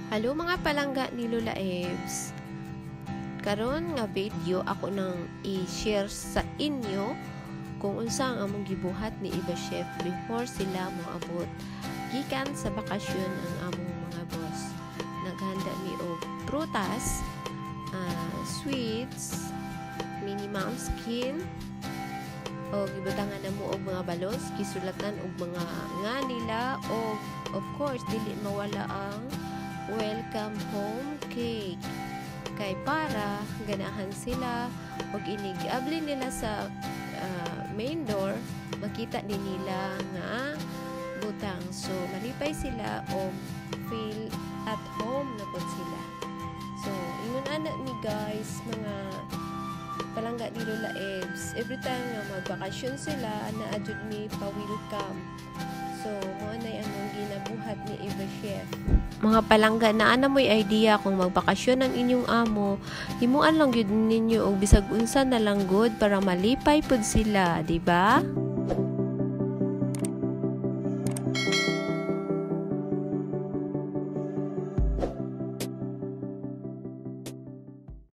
Hello mga palangga ni Lola Ebs. Karon nga video ako nang i-share sa inyo kung unsa ang among gibuhat ni Iba Chef before sila moabot gikan sa bakasyon ang among mga boss. Naghanda mi og prutas, sweets, mini Momskin, o gibutangan na mo og mga balos, gisulatan og mga nga nila, o of course dili mawala ang welcome home cake kay para ganahan sila og inigabli nila sa main door, makita din nila nga butang, so malipay sila o feel at home na pod sila. So ingon ana ni guys mga palangga ni Lola Ebs, every time nga magbakasyon sila na adjud ni pa-welcome. So, mo na among ginabuhat ni Iba Chef. Mga palangga, naa na mo'y idea kung magbakasyon ang inyong amo, himuan lang gyud ninyo og bisag unsa na lang good para malipay pud sila, di ba?